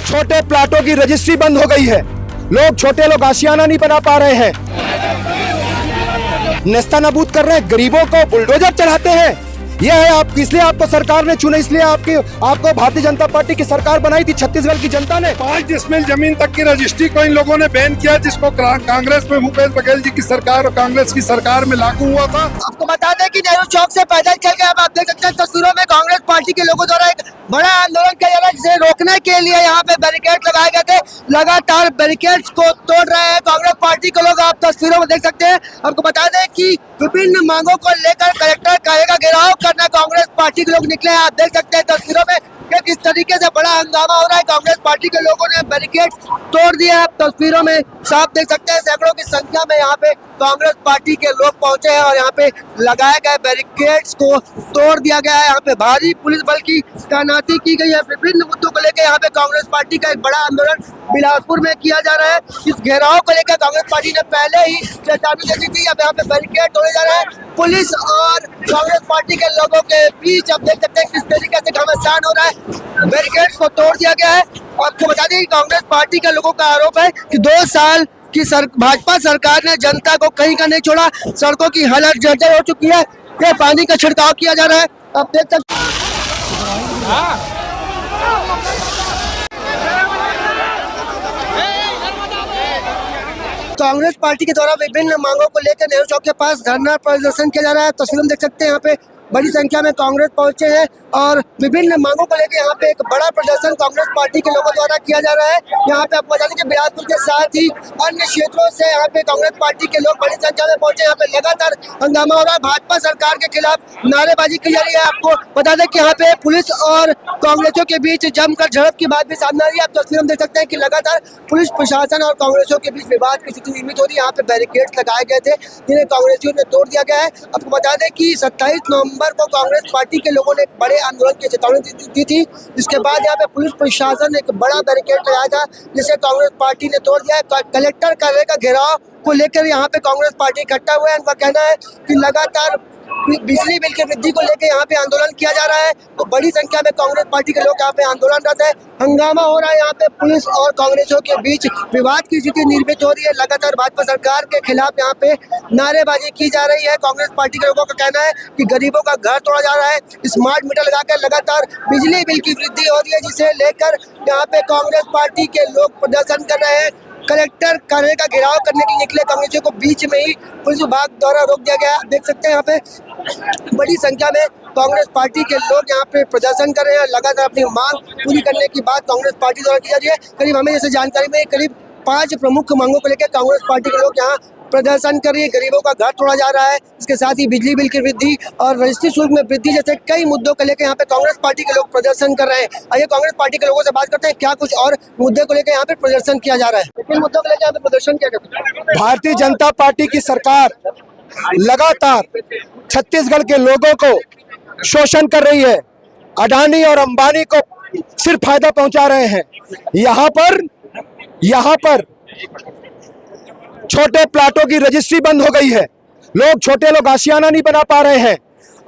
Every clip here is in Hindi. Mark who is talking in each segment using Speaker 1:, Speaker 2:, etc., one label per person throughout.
Speaker 1: छोटे प्लाटों की रजिस्ट्री बंद हो गई है। छोटे लोग आशियाना नहीं बना पा रहे हैं, नेस्तनाबूद कर रहे हैं, गरीबों को बुलडोजर चढ़ाते हैं। यह है आप, इसलिए आपको सरकार ने चुना, इसलिए आपको भारतीय जनता पार्टी की सरकार बनाई थी छत्तीसगढ़ की जनता ने।
Speaker 2: 5 डिसमिल जमीन तक की रजिस्ट्री को इन लोगों ने बैन किया, जिसको कांग्रेस में भूपेश बघेल जी की सरकार और कांग्रेस की सरकार में लागू हुआ था।
Speaker 3: आपको बता दें कि नेहरू चौक से पैदल चल के आप देख सकते हैं तस्वीरों में कांग्रेस पार्टी के लोगों द्वारा एक बड़ा आंदोलन किया जा रहा है, जिसे रोकने के लिए यहाँ पे बैरिकेड लगाए गए थे। लगातार बैरिकेड्स को तोड़ रहे हैं कांग्रेस पार्टी के लोग, आप तस्वीरों में देख सकते हैं। आपको बता दें कि विभिन्न मांगों को लेकर कलेक्टर कार्यालय का घेराव करना कांग्रेस पार्टी के लोग निकले हैं। आप देख सकते हैं तस्वीरों में कि किस तरीके से बड़ा हंगामा हो रहा है। कांग्रेस पार्टी के लोगों ने बैरिकेड तोड़ दिया। आप तस्वीरों में साफ देख सकते हैं सैकड़ों की संख्या में यहाँ पे कांग्रेस पार्टी के लोग पहुंचे हैं और यहाँ पे लगाए गए बैरिकेड्स को तोड़ दिया गया है। यहाँ पे भारी पुलिस बल की तैनाती की गई है। विभिन्न मुद्दों को लेकर यहाँ पे कांग्रेस पार्टी का एक बड़ा आंदोलन बिलासपुर में किया जा रहा है। इस घेराव को लेकर कांग्रेस पार्टी ने पहले ही चेतावनी दे दी थी। अब यहाँ पे बैरिकेड तोड़े जा रहे हैं। पुलिस और कांग्रेस पार्टी के लोगों के बीच आप देख सकते हैं किस तरीके से घमासान हो रहा है। बैरिकेड्स को तोड़ दिया गया है। आपको बता दें कि कांग्रेस पार्टी के लोगों का आरोप है कि 2 साल की भाजपा सरकार ने जनता को कहीं का नहीं छोड़ा। सड़कों की हालत जर्जर हो चुकी है। ये पानी का छिड़काव किया जा रहा है। आप देख सकते कांग्रेस पार्टी के द्वारा विभिन्न मांगों को लेकर नेहरू चौक के पास धरना प्रदर्शन किया जा रहा है। तस्वीर में देख सकते हैं यहाँ पे बड़ी संख्या में कांग्रेस पहुंचे हैं और विभिन्न मांगों को लेकर यहाँ पे एक बड़ा प्रदर्शन कांग्रेस पार्टी के लोगों द्वारा किया जा रहा है। यहाँ पे आपको बता दें कि बिलासपुर के साथ ही अन्य क्षेत्रों से यहाँ पे कांग्रेस पार्टी के लोग बड़ी संख्या में पहुंचे। यहाँ पे लगातार हंगामा हो रहा है। भाजपा सरकार के खिलाफ नारेबाजी की जा रही है। आपको बता दें कि यहाँ पे पुलिस और कांग्रेसियों के बीच जमकर झड़प की बात भी सामने आ रही है। आप तस्वीर में देख सकते हैं कि लगातार पुलिस प्रशासन और कांग्रेसियों के बीच विवाद की स्थिति निर्मित हो रही है। यहाँ पे बैरिकेड लगाए गए थे जिन्हें कांग्रेसियों ने तोड़ दिया गया है। आपको बता दें कि 27 नवंबर को कांग्रेस पार्टी के लोगों ने एक बड़े आंदोलन की चेतावनी दी थी, जिसके बाद यहाँ पे पुलिस प्रशासन ने एक बड़ा बैरिकेड लगाया था, जिसे कांग्रेस पार्टी ने तोड़ दिया। कलेक्टर कार्यालय का घेराव को लेकर यहाँ पे कांग्रेस पार्टी इकट्ठा हुआ है। उनका कहना है कि लगातार बिजली बिल की वृद्धि को लेकर यहाँ पे आंदोलन किया जा रहा है। तो बड़ी संख्या में कांग्रेस पार्टी के लोग यहाँ पे आंदोलनरत है। हंगामा हो रहा है। यहाँ पे पुलिस और कांग्रेसियों के बीच विवाद की स्थिति निर्मित हो रही है। लगातार भाजपा सरकार के खिलाफ यहाँ पे नारेबाजी की जा रही है। कांग्रेस पार्टी के लोगों का कहना है कि गरीबों का घर तोड़ा जा रहा है। स्मार्ट मीटर लगाकर लगातार बिजली बिल की वृद्धि हो रही है, जिसे लेकर यहाँ पे कांग्रेस पार्टी के लोग प्रदर्शन कर रहे हैं। कलेक्टर कार्यालय का घेराव करने के लिए निकले कांग्रेसियों को बीच में ही पुलिस विभाग द्वारा रोक दिया गया। देख सकते हैं यहाँ पे बड़ी संख्या में कांग्रेस पार्टी के लोग यहाँ पे प्रदर्शन कर रहे हैं। लगातार अपनी मांग पूरी करने की बात कांग्रेस पार्टी द्वारा की जा रही है। करीब हमें जैसे जानकारी में करीब 5 प्रमुख मांगों को लेकर कांग्रेस पार्टी के लोग यहाँ प्रदर्शन कर रही है। गरीबों का घर तोड़ा जा रहा है, इसके साथ ही बिजली बिल की वृद्धि और रजिस्ट्री शुल्क में वृद्धि जैसे कई मुद्दों को लेकर यहाँ पे कांग्रेस पार्टी के लोग प्रदर्शन कर रहे हैं। आइए कांग्रेस पार्टी के लोगों से बात करते हैं क्या कुछ और मुद्दे को लेकर यहाँ पे प्रदर्शन किया जा रहा है। किन मुद्दों को लेकर यहाँ पे प्रदर्शन किया जाता है?
Speaker 1: भारतीय जनता पार्टी की सरकार लगातार छत्तीसगढ़ के लोगों को शोषण कर रही है। अडानी और अंबानी को सिर्फ फायदा पहुंचा रहे हैं। यहाँ पर छोटे प्लाटों की रजिस्ट्री बंद हो गई है। छोटे लोग आशियाना नहीं बना पा रहे हैं।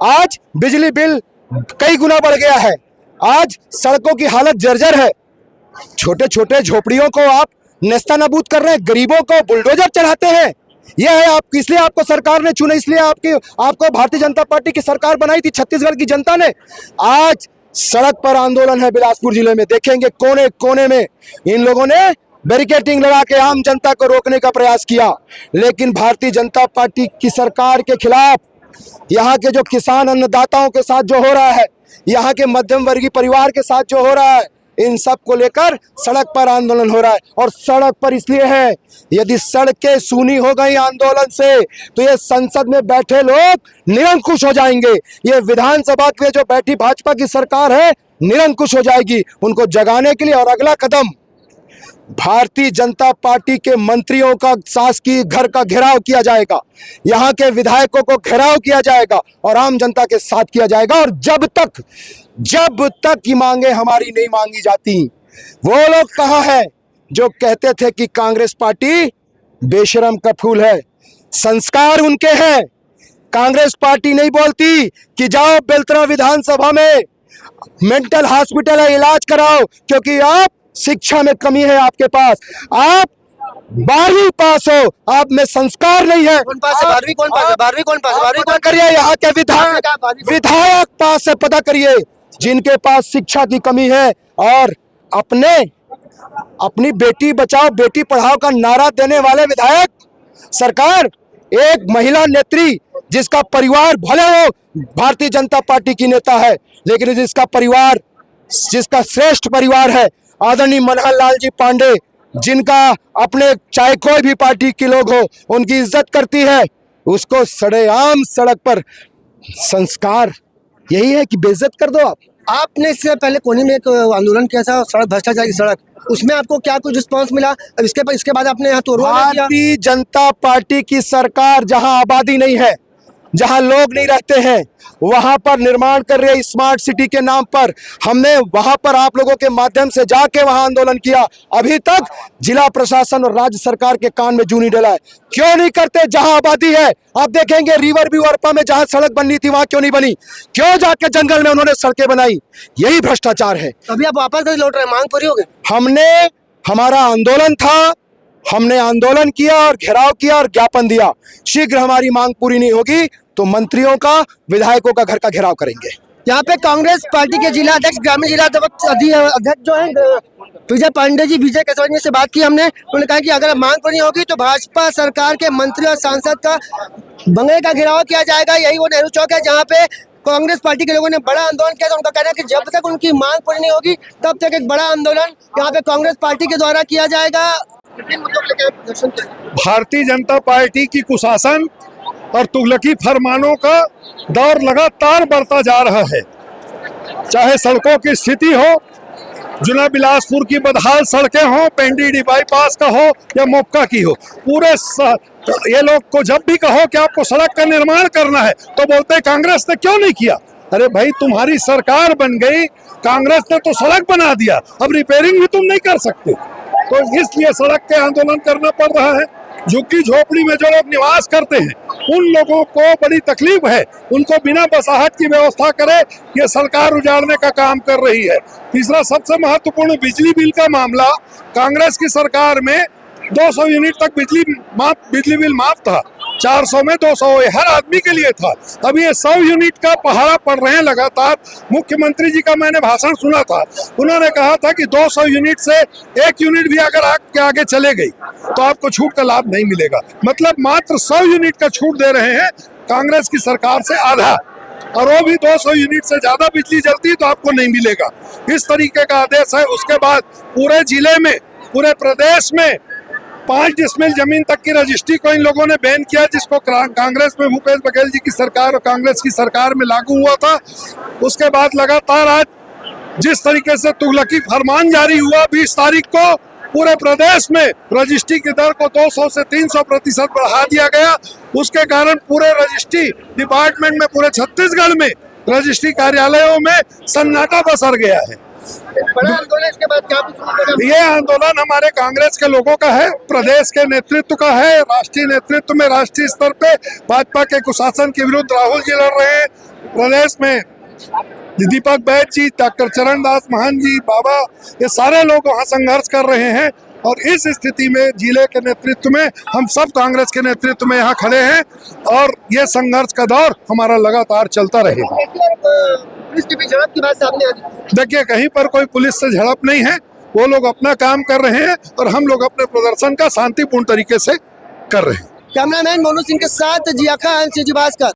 Speaker 1: आज बिजली बिल कई गुना बढ़ गया है। आज सड़कों की हालत जर्जर है। छोटे छोटे झोपड़ियों को आप नेस्तनाबूद कर रहे हैं, गरीबों को बुलडोजर चढ़ाते हैं। यह है आप, इसलिए आपको सरकार ने चुना, इसलिए आपको भारतीय जनता पार्टी की सरकार बनाई थी छत्तीसगढ़ की जनता ने। आज सड़क पर आंदोलन है बिलासपुर जिले में। देखेंगे कोने कोने में इन लोगों ने बैरिकेडिंग लगा के आम जनता को रोकने का प्रयास किया, लेकिन भारतीय जनता पार्टी की सरकार के खिलाफ यहाँ के जो किसान अन्नदाताओं के साथ जो हो रहा है, यहाँ के मध्यम वर्गीय परिवार के साथ जो हो रहा है, इन सब को लेकर सड़क पर आंदोलन हो रहा है। और सड़क पर इसलिए है, यदि सड़कें सूनी हो गई आंदोलन से तो ये संसद में बैठे लोग निरंकुश हो जाएंगे। ये विधानसभा में जो बैठी भाजपा की सरकार है निरंकुश हो जाएगी। उनको जगाने के लिए और अगला कदम भारतीय जनता पार्टी के मंत्रियों का शासकीय घर का घेराव किया जाएगा, यहाँ के विधायकों को घेराव किया जाएगा और आम जनता के साथ किया जाएगा। और जब तक ये मांगे हमारी नहीं मांगी जाती, वो लोग कहाँ है जो कहते थे कि कांग्रेस पार्टी बेशरम का फूल है। संस्कार उनके हैं। कांग्रेस पार्टी नहीं बोलती कि जाओ बेलतरा विधानसभा में मेंटल हॉस्पिटल है, इलाज कराओ, क्योंकि आप शिक्षा में कमी है आपके पास। आप 12वीं पास हो, आप में संस्कार नहीं है।
Speaker 3: कौन पास है? 12वीं कौन पास है? 12वीं कौन पास है? 12वीं
Speaker 1: पता
Speaker 3: कौन?
Speaker 1: करिए, यहाँ के
Speaker 3: विधायक
Speaker 1: विधायक पास है, पता करिए जिनके पास शिक्षा की कमी है और अपनी बेटी बचाओ बेटी पढ़ाओ का नारा देने वाले विधायक। सरकार एक महिला नेत्री जिसका परिवार भले हो भारतीय जनता पार्टी की नेता है, लेकिन जिसका श्रेष्ठ परिवार है आदरणीय मनोहर लाल जी पांडे, जिनका अपने चाहे कोई भी पार्टी के लोग हो उनकी इज्जत करती है, उसको सरेआम सड़क पर संस्कार यही है कि बेइज्जत कर दो आप।
Speaker 3: आपने इससे पहले कोनी में एक आंदोलन किया था, सड़क भ्रष्टाचार की सड़क, उसमें आपको क्या कुछ रिस्पांस मिला? अब इसके बाद आपने यहाँ तोड़वा नहीं किया।
Speaker 1: भारतीय जनता पार्टी की सरकार जहां आबादी नहीं है, जहां लोग नहीं रहते हैं, वहां पर निर्माण कर रही है स्मार्ट सिटी के नाम पर। हमने वहां पर आप लोगों के माध्यम से जाके वहां आंदोलन किया, अभी तक जिला प्रशासन और राज्य सरकार के कान में जू नहीं डला है। क्यों नहीं करते? जहां आबादी है आप देखेंगे रिवर व्यू अरपा में जहां सड़क बननी थी वहां क्यों नहीं बनी? क्यों जाके जंगल में उन्होंने सड़कें बनाई? यही भ्रष्टाचार है।
Speaker 3: अभी आप वापस कहीं लौट रहे हैं, मांग पूरी हो गई?
Speaker 1: हमारा आंदोलन था, हमने आंदोलन किया और घेराव किया और ज्ञापन दिया। शीघ्र हमारी मांग पूरी नहीं होगी तो मंत्रियों का, विधायकों का घर का घेराव करेंगे।
Speaker 3: यहाँ पे कांग्रेस पार्टी के जिला अध्यक्ष, ग्रामीण जिला अध्यक्ष जो है विजय पांडे जी, विजय केसवानी से बात की हमने। उन्होंने कहा कि अगर मांग पूरी होगी तो भाजपा सरकार के मंत्री और सांसद का बंगले का घेराव किया जाएगा। यही वो नेहरू चौक है जहाँ पे कांग्रेस पार्टी के लोगों ने बड़ा आंदोलन किया था। उनका कहना है कि जब तक उनकी मांग पूरी नहीं होगी तब तक एक बड़ा आंदोलन यहाँ पे कांग्रेस पार्टी के द्वारा किया जाएगा।
Speaker 2: भारतीय जनता पार्टी की कुशासन और तुगलकी फरमानों का दौर लगातार बढ़ता जा रहा है। चाहे सड़कों की स्थिति हो, जुना बिलासपुर की बदहाल सड़कें हो, पेंडीडी बाईपास का हो या मोक्का की हो, ये लोग को जब भी कहो कि आपको सड़क का निर्माण करना है तो बोलते हैं कांग्रेस ने क्यों नहीं किया। अरे भाई, तुम्हारी सरकार बन गई, कांग्रेस ने तो सड़क बना दिया, अब रिपेयरिंग भी तुम नहीं कर सकते, तो इसलिए सड़क के आंदोलन करना पड़ रहा है। झुग्गी झोपड़ी में जो लोग निवास करते हैं उन लोगों को बड़ी तकलीफ है, उनको बिना बसाहट की व्यवस्था करे ये सरकार उजाड़ने का काम कर रही है। तीसरा सबसे महत्वपूर्ण बिजली बिल का मामला, कांग्रेस की सरकार में 200 यूनिट तक बिजली बिल माफ था, 400 में 200 हर आदमी के लिए था। अब ये 100 यूनिट का पहाड़ा पड़ रहे हैं लगातार। मुख्यमंत्री जी का मैंने भाषण सुना था, उन्होंने कहा था कि 200 यूनिट से 1 यूनिट भी अगर आगे चले गई तो आपको छूट का लाभ नहीं मिलेगा। मतलब मात्र 100 यूनिट का छूट दे रहे हैं कांग्रेस की सरकार से आधा, और वो भी 200 यूनिट से ज्यादा बिजली जलती तो आपको नहीं मिलेगा। इस तरीके का आदेश है। उसके बाद पूरे जिले में, पूरे प्रदेश में 5 डिसमिल जमीन तक की रजिस्ट्री को इन लोगों ने बैन किया, जिसको कांग्रेस में भूपेश बघेल जी की सरकार और कांग्रेस की सरकार में लागू हुआ था। उसके बाद लगातार आज जिस तरीके से तुगलकी फरमान जारी हुआ, 20 तारीख को पूरे प्रदेश में रजिस्ट्री की दर को 200 से 300% बढ़ा दिया गया। उसके कारण पूरे रजिस्ट्री डिपार्टमेंट में, पूरे छत्तीसगढ़ में रजिस्ट्री कार्यालयों में सन्नाटा पसर गया है।
Speaker 3: बड़ा आंदोलन इसके बाद क्या?
Speaker 2: ये आंदोलन हमारे कांग्रेस के लोगों का है, प्रदेश के नेतृत्व का है। राष्ट्रीय नेतृत्व में राष्ट्रीय स्तर पे भाजपा के कुशासन के विरुद्ध राहुल जी लड़ रहे हैं। प्रदेश में दीपक बैद जी, डॉक्टर चरणदास महंत जी, बाबा, ये सारे लोग वहाँ संघर्ष कर रहे हैं। और इस स्थिति में जिले के नेतृत्व में हम सब कांग्रेस के नेतृत्व में यहाँ खड़े हैं और ये संघर्ष का दौर हमारा लगातार चलता रहेगा।
Speaker 3: पुलिस की भी झड़प की बात सामने आ रही।
Speaker 2: देखिए, कहीं पर कोई पुलिस से झड़प नहीं है, वो लोग अपना काम कर रहे हैं और हम लोग अपने प्रदर्शन का शांतिपूर्ण तरीके से कर रहे हैं।
Speaker 3: कैमरामैन मोनू सिंह के साथ जिया खान, सीजी भास्कर।